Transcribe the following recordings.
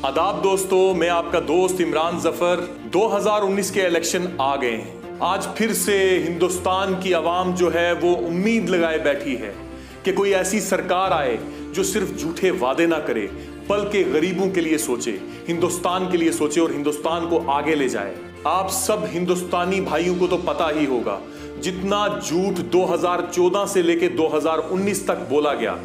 आदाब दोस्तों, मैं आपका दोस्त इमरान जफर। 2019 के इलेक्शन आ गए हैं। आज फिर से हिंदुस्तान की आवाम जो है वो उम्मीद लगाए बैठी है कि कोई ऐसी सरकार आए जो सिर्फ झूठे वादे ना करे बल्कि गरीबों के लिए सोचे, हिंदुस्तान के लिए सोचे और हिंदुस्तान को आगे ले जाए। आप सब हिंदुस्तानी भाइयों को तो पता ही होगा, जितना झूठ 2014 से लेकर 2019 तक बोला गया,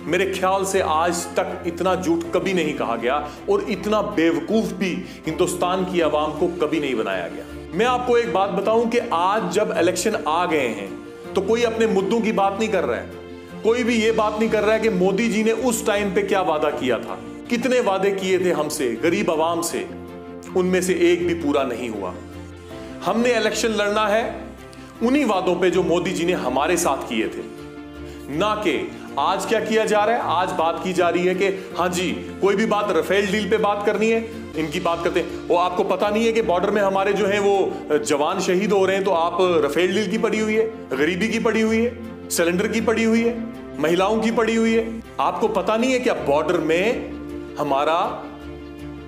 मेरे ख्याल से आज तक इतना झूठ कभी नहीं कहा गया और इतना बेवकूफ भी हिंदुस्तान की आवाम को कभी नहीं बनाया गया। मैं आपको एक बात बताऊं कि आज जब इलेक्शन आ गए हैं तो कोई अपने मुद्दों की बात नहीं कर रहा है। कोई भी ये बात नहीं कर रहा है कि मोदी जी ने उस टाइम पे क्या वादा किया था, कितने वादे किए थे हमसे, गरीब आवाम से, उनमें से एक भी पूरा नहीं हुआ। हमने इलेक्शन लड़ना है उन्हीं वादों पे जो मोदी जी ने हमारे साथ किए थे, ना कि आज क्या किया जा रहा है। आज बात की जा रही है कि हाँ जी, कोई भी बात राफेल डील पे बात करनी है, इनकी बात करते हैं। वो आपको पता नहीं है कि बॉर्डर में हमारे जो हैं वो जवान शहीद हो रहे हैं, तो आप राफेल डील की पड़ी हुई है, गरीबी की पड़ी हुई है, सिलेंडर की पड़ी हुई है, महिलाओं की पड़ी हुई है। आपको पता नहीं है क्या बॉर्डर में हमारा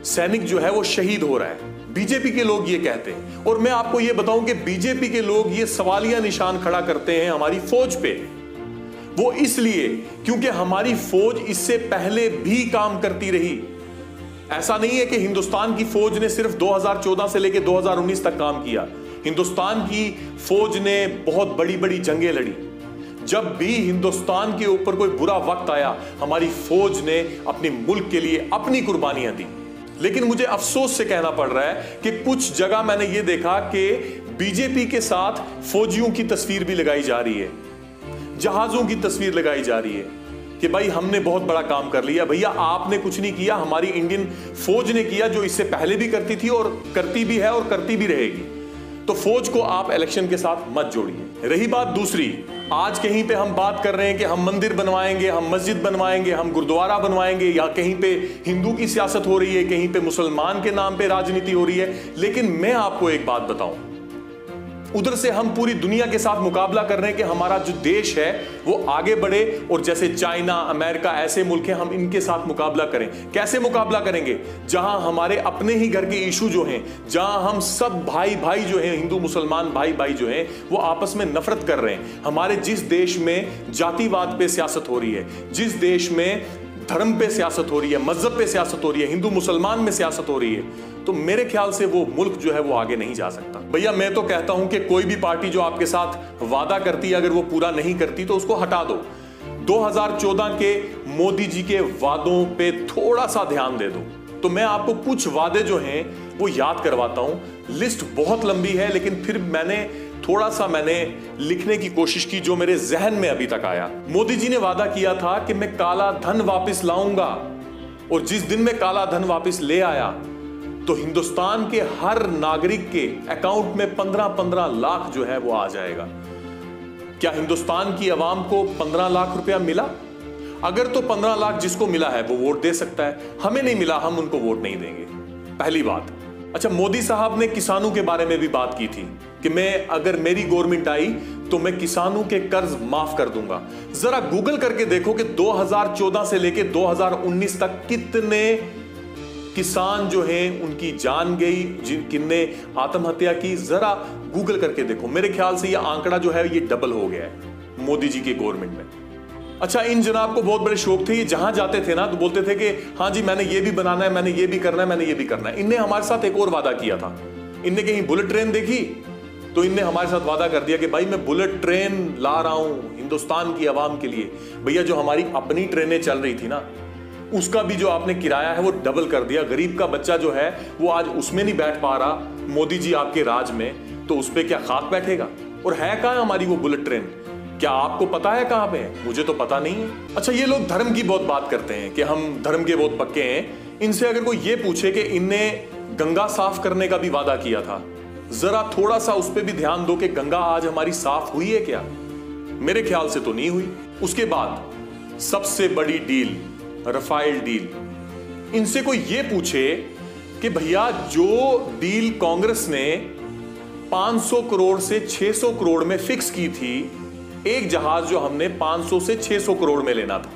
सैनिक जो है वो शहीद हो रहा है। बीजेपी के लोग ये कहते हैं, और मैं आपको ये बताऊं कि बीजेपी के लोग ये सवालिया निशान खड़ा करते हैं हमारी फौज पे। वो इसलिए क्योंकि हमारी फौज इससे पहले भी काम करती रही। ऐसा नहीं है कि हिंदुस्तान की फौज ने सिर्फ 2014 से लेकर 2019 तक काम किया। हिंदुस्तान की फौज ने बहुत बड़ी बड़ी जंगें लड़ी। जब भी हिंदुस्तान के ऊपर कोई बुरा वक्त आया, हमारी फौज ने अपने मुल्क के लिए अपनी कुर्बानियां दी। लेकिन मुझे अफसोस से कहना पड़ रहा है कि कुछ जगह मैंने ये देखा कि बीजेपी के साथ फौजियों की तस्वीर भी लगाई जा रही है, जहाजों की तस्वीर लगाई जा रही है कि भाई हमने बहुत बड़ा काम कर लिया। भैया आपने कुछ नहीं किया, हमारी इंडियन फौज ने किया, जो इससे पहले भी करती थी और करती भी है और करती भी रहेगी। तो फौज को आप इलेक्शन के साथ मत जोड़िए। रही बात दूसरी, आज कहीं पे हम बात कर रहे हैं कि हम मंदिर बनवाएंगे, हम मस्जिद बनवाएंगे, हम गुरुद्वारा बनवाएंगे, या कहीं पे हिंदू की सियासत हो रही है, कहीं पे मुसलमान के नाम पे राजनीति हो रही है। लेकिन मैं आपको एक बात बताऊं, उधर से हम पूरी दुनिया के साथ मुकाबला कर रहे हैं कि हमारा जो देश है वो आगे बढ़े, और जैसे चाइना, अमेरिका, ऐसे मुल्क हैं, हम इनके साथ मुकाबला करें। कैसे मुकाबला करेंगे? जहां हमारे अपने ही घर के इशू जो हैं, जहां हम सब भाई भाई जो हैं, हिंदू मुसलमान भाई भाई जो हैं, वो आपस में नफरत कर रहे हैं। हमारे जिस देश में जातिवाद पे सियासत हो रही है, जिस देश में धर्म पे सियासत हो रही है, मजहब पे सियासत हो रही है, हिंदू मुसलमान में सियासत हो रही है, तो मेरे ख्याल से वो मुल्क जो है वो आगे नहीं जा सकता। भैया मैं तो कहता हूं कि कोई भी पार्टी जो आपके साथ वादा करती है, अगर वो पूरा नहीं करती तो उसको हटा दो। 2014 के मोदी जी के वादों पे थोड़ा सा ध्यान दे दो। तो मैं आपको कुछ वादे जो हैं वो याद करवाता हूं। लिस्ट बहुत लंबी है, लेकिन फिर मैंने लिखने की कोशिश की जो मेरे जहन में अभी तक आया। मोदी जी ने वादा किया था कि मैं काला धन वापस लाऊंगा, और जिस दिन मैं काला धन वापस ले आया तो हिंदुस्तान के हर नागरिक के अकाउंट में 15-15 लाख जो है वो आ जाएगा। क्या हिंदुस्तान की आवाम को 15 लाख रुपया मिला? अगर तो 15 लाख जिसको मिला है वो वोट दे सकता है, हमें नहीं मिला, हम उनको वोट नहीं देंगे। पहली बात। अच्छा, मोदी साहब ने किसानों के बारे में भी बात की थी कि मैं, अगर मेरी गवर्नमेंट आई तो मैं किसानों के कर्ज माफ कर दूंगा। जरा गूगल करके देखो कि 2014 से लेकर 2019 तक कितने किसान जो हैं उनकी जान गई, किन्ने आत्महत्या की। जरा गूगल करके देखो। मेरे ख्याल से यह आंकड़ा जो है ये डबल हो गया है मोदी जी की गवर्नमेंट में। अच्छा, इन जनाब को बहुत बड़े शौक थे, ये जहां जाते थे ना तो बोलते थे कि हाँ जी मैंने ये भी बनाना है, मैंने ये भी करना है, मैंने ये भी करना है। इनने हमारे साथ एक और वादा किया था। इनने कहीं बुलेट ट्रेन देखी तो इनने हमारे साथ वादा कर दिया कि भाई मैं बुलेट ट्रेन ला रहा हूं हिंदुस्तान की आवाम के लिए। भैया जो हमारी अपनी ट्रेनें चल रही थी ना, उसका भी जो आपने किराया है वो डबल कर दिया। गरीब का बच्चा जो है वो आज उसमें नहीं बैठ पा रहा मोदी जी आपके राज में, तो उस पर क्या खाक बैठेगा? और है कहां हमारी वो बुलेट ट्रेन? क्या आपको पता है कहां पे है? मुझे तो पता नहीं है। अच्छा, ये लोग धर्म की बहुत बात करते हैं कि हम धर्म के बहुत पक्के हैं। इनसे अगर कोई ये पूछे कि इनने गंगा साफ करने का भी वादा किया था, जरा थोड़ा सा उस पर भी ध्यान दो कि गंगा आज हमारी साफ हुई है क्या? मेरे ख्याल से तो नहीं हुई। उसके बाद सबसे बड़ी डील, राफेल डील। इनसे कोई ये पूछे कि भैया जो डील कांग्रेस ने 500 करोड़ से 600 करोड़ में फिक्स की थी, एक जहाज जो हमने 500 से 600 करोड़ में लेना था,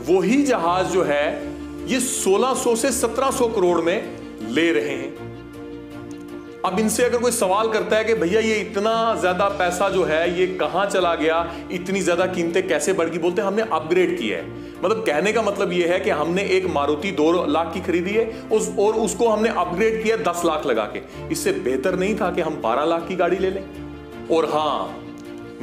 वही जहाज जो है ये 1600 से 1700 करोड़ में ले रहे हैं। अब इनसे अगर कोई सवाल करता है कि भैया ये इतना ज्यादा पैसा जो है ये कहां चला गया, इतनी ज्यादा कीमतें कैसे बढ़ गई, बोलते हैं हमने अपग्रेड किया है। मतलब कहने का मतलब ये है कि हमने एक मारुति 2 लाख की खरीदी है और उसको हमने अपग्रेड किया 10 लाख लगा के। इससे बेहतर नहीं था कि हम 12 लाख की गाड़ी ले लें? और हाँ,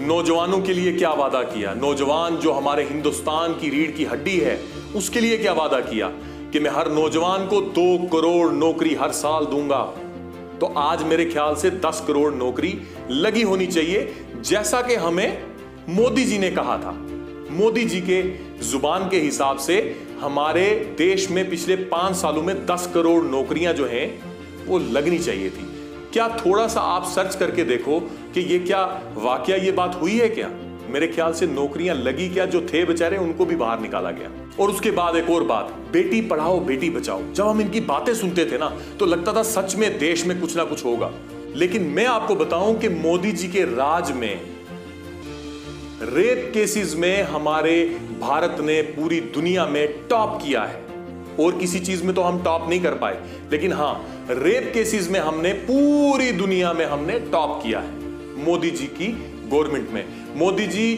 नौजवानों के लिए क्या वादा किया, नौजवान जो हमारे हिंदुस्तान की रीढ़ की हड्डी है उसके लिए क्या वादा किया कि मैं हर नौजवान को 2 करोड़ नौकरी हर साल दूंगा। तो आज मेरे ख्याल से 10 करोड़ नौकरी लगी होनी चाहिए, जैसा कि हमें मोदी जी ने कहा था। मोदी जी के जुबान के हिसाब से हमारे देश में पिछले 5 सालों में 10 करोड़ नौकरियां जो हैं वो लगनी चाहिए थी। क्या थोड़ा सा आप सर्च करके देखो कि ये क्या वाकया ये बात हुई है क्या? मेरे ख्याल से नौकरियां लगी क्या, जो थे बेचारे उनको भी बाहर निकाला गया। और उसके बाद एक और बात, बेटी पढ़ाओ बेटी बचाओ। जब हम इनकी बातें सुनते थे ना तो लगता था सच में देश में कुछ ना कुछ होगा। लेकिन मैं आपको बताऊं कि मोदी जी के राज में रेप केसेस में हमारे भारत ने पूरी दुनिया में टॉप किया है। और किसी चीज में तो हम टॉप नहीं कर पाए, लेकिन हां, रेप केसेस में हमने पूरी दुनिया में हमने टॉप किया है मोदी जी की गवर्नमेंट में। मोदी जी,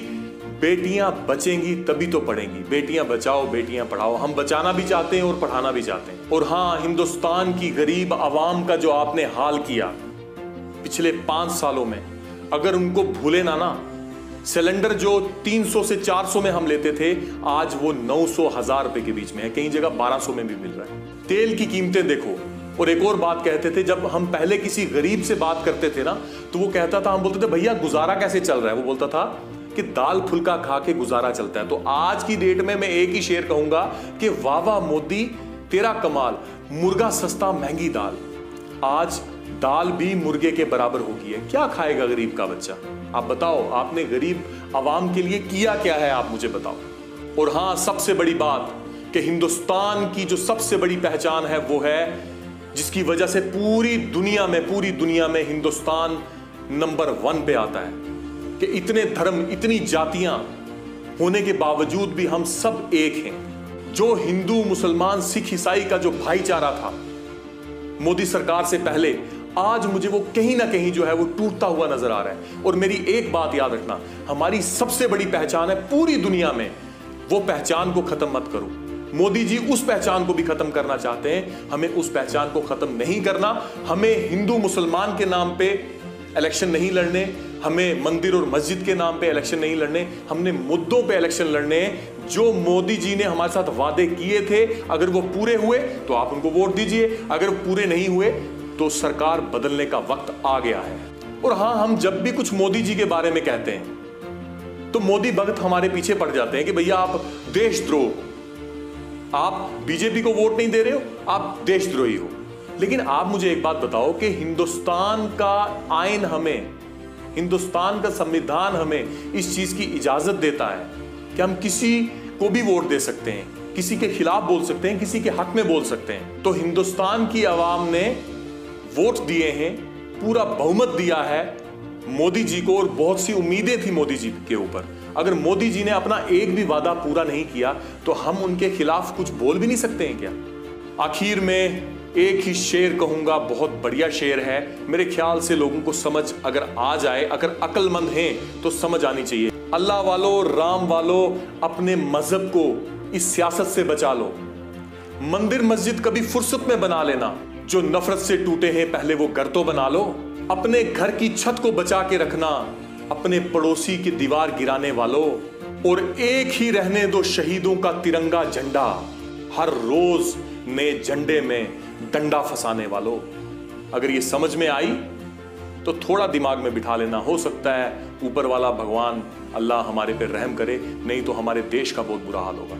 बेटियां बचेंगी तभी तो पढ़ेंगी। बेटियां बचाओ बेटियां पढ़ाओ। हम बचाना भी चाहते हैं और पढ़ाना भी चाहते हैं। और हां, हिंदुस्तान की गरीब आवाम का जो आपने हाल किया पिछले 5 सालों में, अगर उनको भूले ना, सिलेंडर जो 300 से 400 में हम लेते थे आज वो 900-1000 रुपए के बीच में है, कई जगह 1200 में भी मिल रहा है। तेल की कीमतें देखो। और एक और बात कहते थे, जब हम पहले किसी गरीब से बात करते थे ना तो वो कहता था, हम बोलते थे भैया गुजारा कैसे चल रहा है, वो बोलता था कि दाल फुल्का खा के गुजारा चलता है। तो आज की डेट में मैं एक ही शेर कहूंगा कि वाह वाह मोदी तेरा कमाल, मुर्गा सस्ता महंगी दाल। आज दाल भी मुर्गे के बराबर हो गई है। क्या खाएगा गरीब का बच्चा? आप बताओ, आपने गरीब आवाम के लिए किया क्या है, आप मुझे बताओ। और हां, सबसे बड़ी बात कि हिंदुस्तान की जो सबसे बड़ी पहचान है वो है जिसकी वजह से पूरी दुनिया में हिंदुस्तान नंबर 1 पे आता है कि इतने धर्म, इतनी जातियां होने के बावजूद भी हम सब एक हैं। जो हिंदू मुसलमान सिख ईसाई का जो भाईचारा था मोदी सरकार से पहले, आज मुझे वो कहीं ना कहीं जो है वो टूटता हुआ नजर आ रहा है। और मेरी एक बात याद रखना, हमारी सबसे बड़ी पहचान है पूरी दुनिया में, वो पहचान को खत्म मत करो। मोदी जी उस पहचान को भी खत्म करना चाहते हैं, हमें उस पहचान को खत्म नहीं करना। हमें हिंदू मुसलमान के नाम पे इलेक्शन नहीं लड़ने, हमें मंदिर और मस्जिद के नाम पे इलेक्शन नहीं लड़ने, हमने मुद्दों पे इलेक्शन लड़ने हैं। जो मोदी जी ने हमारे साथ वादे किए थे, अगर वो पूरे हुए तो आप उनको वोट दीजिए, अगर पूरे नहीं हुए तो सरकार बदलने का वक्त आ गया है। और हां, हम जब भी कुछ मोदी जी के बारे में कहते हैं तो मोदी भगत हमारे पीछे पड़ जाते हैं कि भैया आप देशद्रोह, आप बीजेपी को वोट नहीं दे रहे हो, आप देशद्रोही हो। लेकिन आप मुझे एक बात बताओ कि हिंदुस्तान का आईन हमें, हिंदुस्तान का संविधान हमें इस चीज की इजाजत देता है कि हम किसी को भी वोट दे सकते हैं, किसी के खिलाफ बोल सकते हैं, किसी के हक में बोल सकते हैं। तो हिंदुस्तान की आवाम ने वोट दिए हैं, पूरा बहुमत दिया है मोदी जी को, और बहुत सी उम्मीदें थी मोदी जी के ऊपर। अगर मोदी जी ने अपना एक भी वादा पूरा नहीं किया तो हम उनके खिलाफ कुछ बोल भी नहीं सकते हैं क्या? आखिर में एक ही शेर कहूंगा, बहुत बढ़िया शेर है, मेरे ख्याल से लोगों को समझ अगर आ जाए, अगर अक्लमंद हैं तो समझ आनी चाहिए। अल्लाह वालों, राम वालों, अपने मजहब को इस सियासत से बचा लो। मंदिर मस्जिद कभी फुर्सत में बना लेना। जो नफरत से टूटे हैं पहले वो घर तो बना लो। अपने घर की छत को बचा के रखना, अपने पड़ोसी की दीवार गिराने वालों। और एक ही रहने दो शहीदों का तिरंगा झंडा, हर रोज नए झंडे में डंडा फंसाने वालों। अगर ये समझ में आई तो थोड़ा दिमाग में बिठा लेना, हो सकता है ऊपर वाला भगवान अल्लाह हमारे पे रहम करे, नहीं तो हमारे देश का बहुत बुरा हाल होगा।